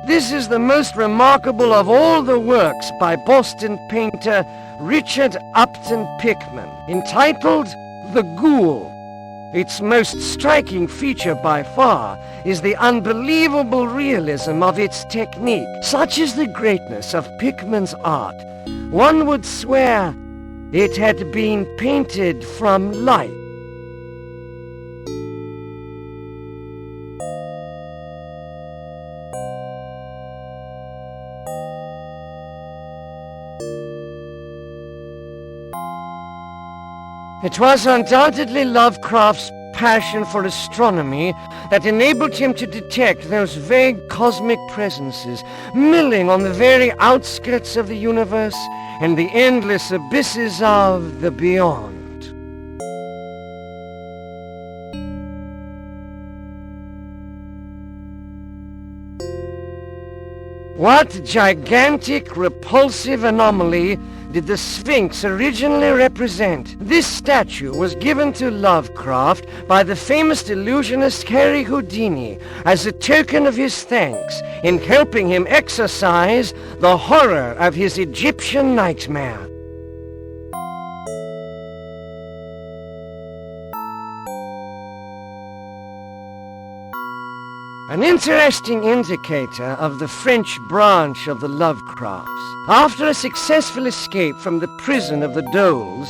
This is the most remarkable of all the works by Boston painter Richard Upton Pickman, entitled The Ghoul. Its most striking feature by far is the unbelievable realism of its technique. Such is the greatness of Pickman's art, one would swear it had been painted from life. It was undoubtedly Lovecraft's passion for astronomy that enabled him to detect those vague cosmic presences milling on the very outskirts of the universe and the endless abysses of the beyond. What gigantic, repulsive anomaly did the Sphinx originally represent? This statue was given to Lovecraft by the famous illusionist Harry Houdini as a token of his thanks in helping him exorcise the horror of his Egyptian nightmare. An interesting indicator of the French branch of the Lovecrafts. After a successful escape from the prison of the Dole,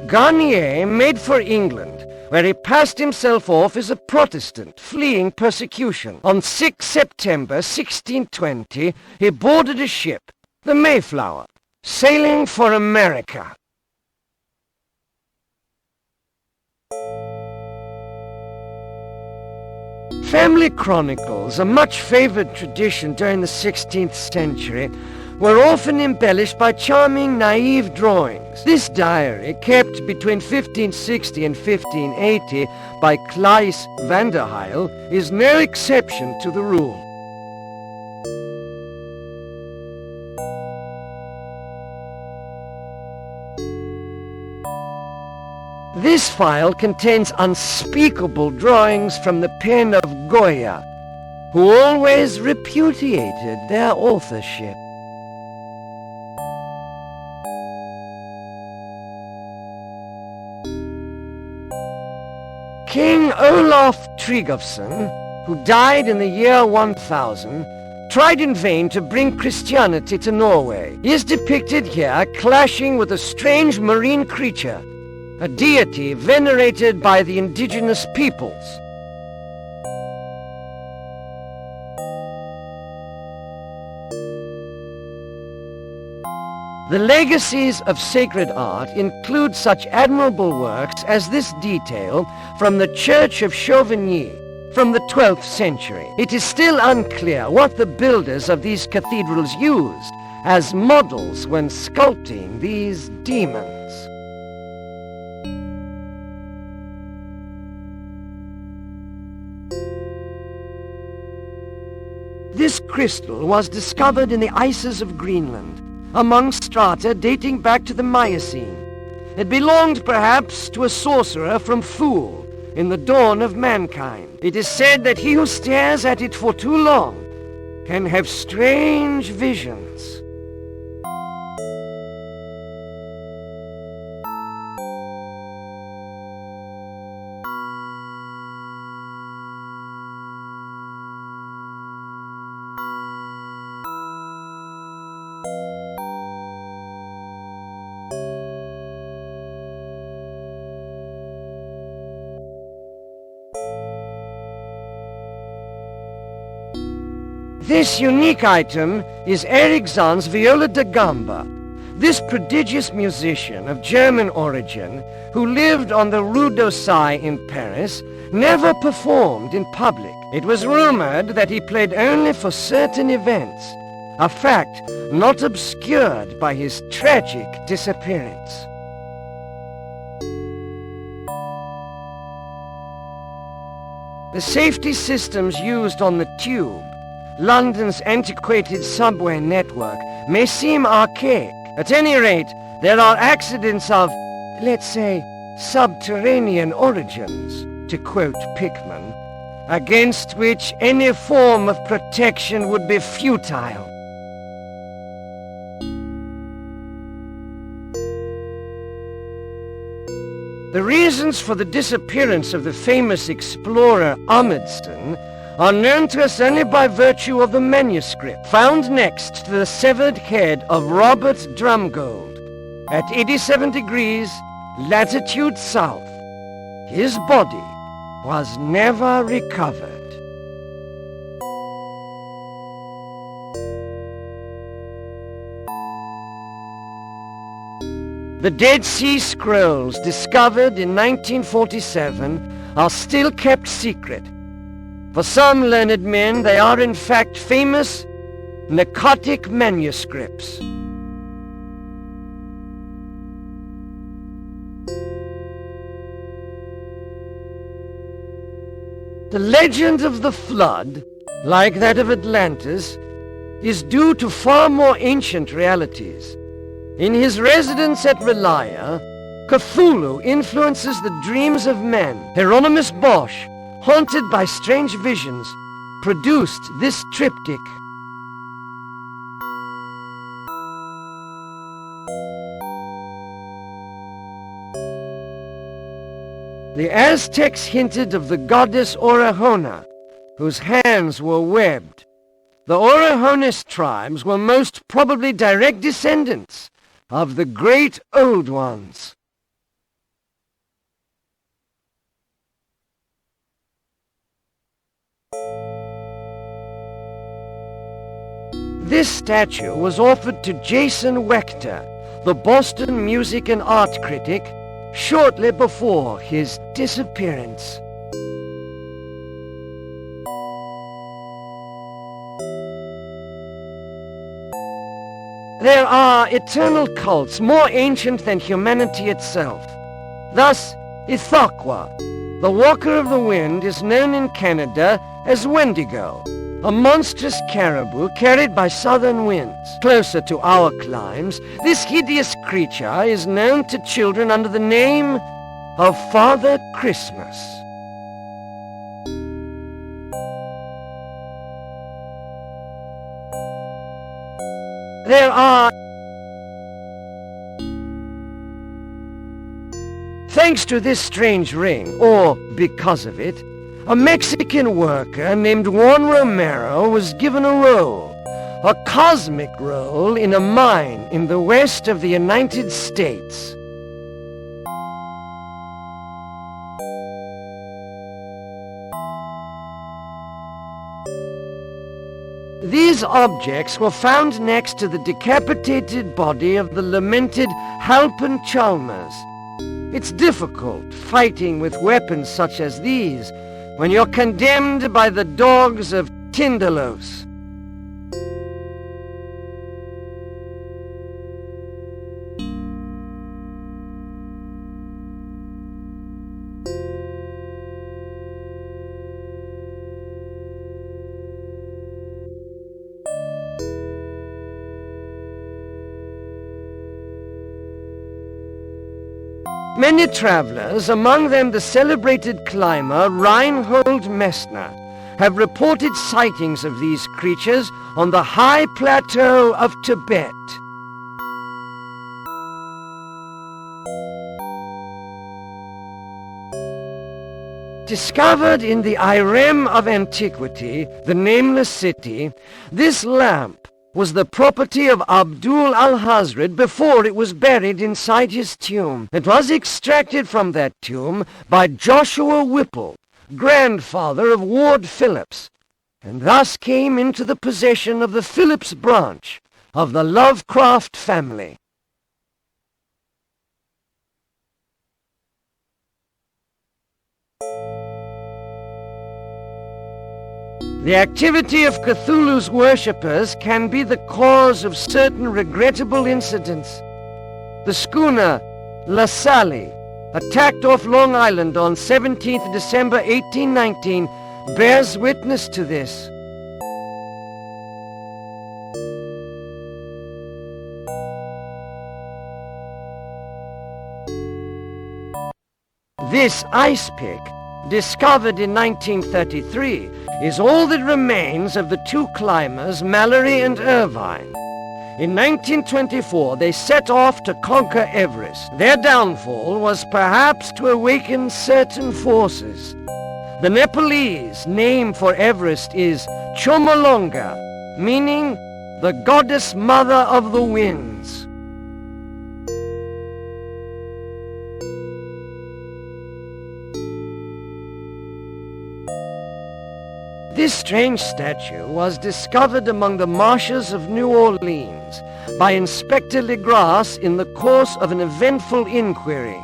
Garnier made for England, where he passed himself off as a Protestant fleeing persecution. On 6 September 1620, he boarded a ship, the Mayflower, sailing for America. Family chronicles, a much favored tradition during the 16th century, were often embellished by charming, naive drawings. This diary, kept between 1560 and 1580 by Claes Vanderheil, is no exception to the rule. This file contains unspeakable drawings from the pen of Goya, who always repudiated their authorship. King Olaf Tryggvason, who died in the year 1000, tried in vain to bring Christianity to Norway. He is depicted here clashing with a strange marine creature, a deity venerated by the indigenous peoples. The legacies of sacred art include such admirable works as this detail from the Church of Chauvigny from the 12th century. It is still unclear what the builders of these cathedrals used as models when sculpting these demons. This crystal was discovered in the ices of Greenland, among strata dating back to the Miocene. It belonged perhaps to a sorcerer from Thule in the dawn of mankind. It is said that he who stares at it for too long can have strange visions. This unique item is Eriksson's viola da gamba, This prodigious musician of German origin, who lived on the Rue d'Orsay in Paris, never performed in public. It was rumored that he played only for certain events, a fact not obscured by his tragic disappearance. The safety systems used on the Tube, London's antiquated subway network, may seem archaic. At any rate, there are accidents of, let's say, subterranean origins, to quote Pickman, against which any form of protection would be futile. The reasons for the disappearance of the famous explorer Amundsen are known to us only by virtue of the manuscript found next to the severed head of Robert Drumgold at 87 degrees latitude south. His body was never recovered. The Dead Sea Scrolls discovered in 1947 are still kept secret. For some learned men, they are in fact famous Narcotic manuscripts. The legend of the flood, like that of Atlantis, is due to far more ancient realities. In his residence at Relaya, Cthulhu influences the dreams of men. Hieronymus Bosch, haunted by strange visions, produced this triptych. The Aztecs hinted of the goddess Orihona, whose hands were webbed. The Orihonis tribes were most probably direct descendants of the great Old Ones. This statue was offered to Jason Wechter, the Boston music and art critic, shortly before his disappearance. There are eternal cults more ancient than humanity itself. Thus, Ithaqua, the Walker of the Wind, is known in Canada as Wendigo, a monstrous caribou carried by southern winds. Closer to our climes, this hideous creature is known to children under the name of Father Christmas. There are, thanks to this strange ring, or because of it, a Mexican worker named Juan Romero was given a role, a cosmic role in a mine in the west of the United States. These objects were found next to the decapitated body of the lamented Halpin Chalmers. It's difficult fighting with weapons such as these when you're condemned by the dogs of Tindalos. Many travelers, among them the celebrated climber Reinhold Messner, have reported sightings of these creatures on the high plateau of Tibet. Discovered in the Irem of antiquity, the nameless city, this lamp was the property of Abdul al-Hazred before it was buried inside his tomb. It was extracted from that tomb by Joshua Whipple, grandfather of Ward Phillips, and thus came into the possession of the Phillips branch of the Lovecraft family. The activity of Cthulhu's worshippers can be the cause of certain regrettable incidents. The schooner La Salle, attacked off Long Island on 17th December 1819, bears witness to this. This ice pick, discovered in 1933, is all that remains of the two climbers, Mallory and Irvine. In 1924, they set off to conquer Everest. Their downfall was perhaps to awaken certain forces. The Nepalese name for Everest is Chomolonga, meaning the goddess mother of the winds. This strange statue was discovered among the marshes of New Orleans by Inspector Legras in the course of an eventful inquiry.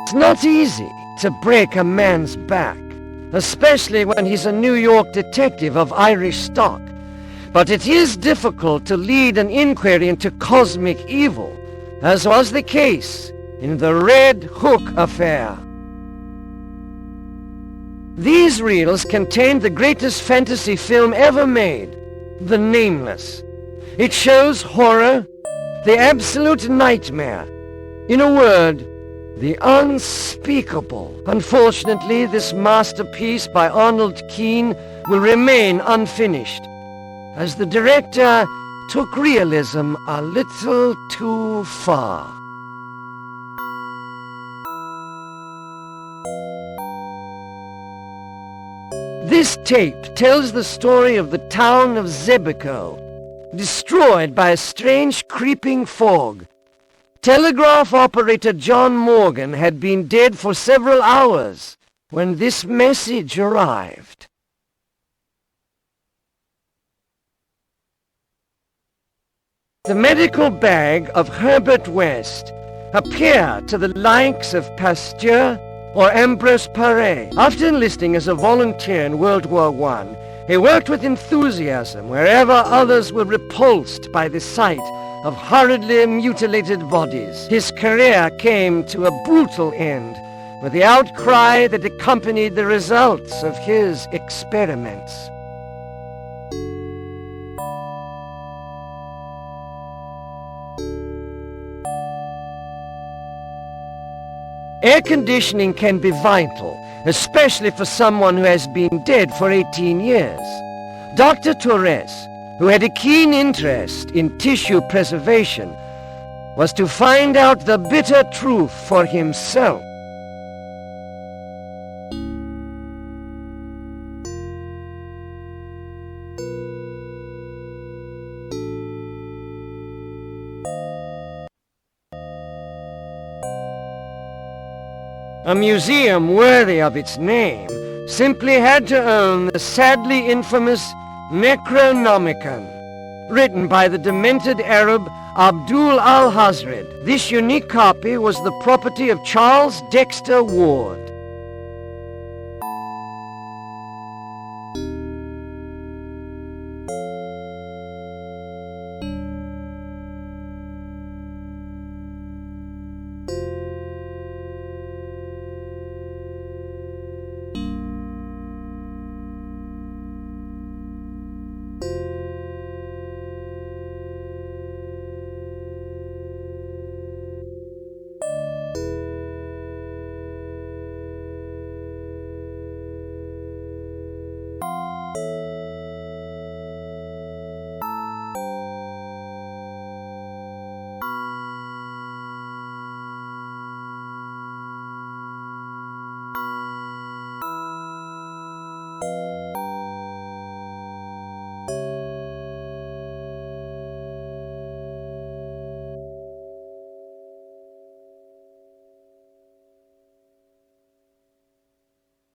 It's not easy to break a man's back, especially when he's a New York detective of Irish stock. But it is difficult to lead an inquiry into cosmic evil, as was the case in the Red Hook affair. These reels contain the greatest fantasy film ever made, The Nameless. It shows horror, the absolute nightmare. In a word, the unspeakable. Unfortunately, this masterpiece by Arnold Keene will remain unfinished, as the director took realism a little too far. This tape tells the story of the town of Zebico, destroyed by a strange creeping fog. Telegraph operator John Morgan had been dead for several hours when this message arrived. The medical bag of Herbert West appeared to the likes of Pasteur or Ambrose Paré. After enlisting as a volunteer in World War I, he worked with enthusiasm wherever others were repulsed by the sight of hurriedly mutilated bodies. His career came to a brutal end with the outcry that accompanied the results of his experiments. Air conditioning can be vital, especially for someone who has been dead for 18 years. Dr. Torres, who had a keen interest in tissue preservation, was to find out the bitter truth for himself. A museum worthy of its name simply had to own the sadly infamous Necronomicon, written by the demented Arab Abdul al-Hazred. This unique copy was the property of Charles Dexter Ward.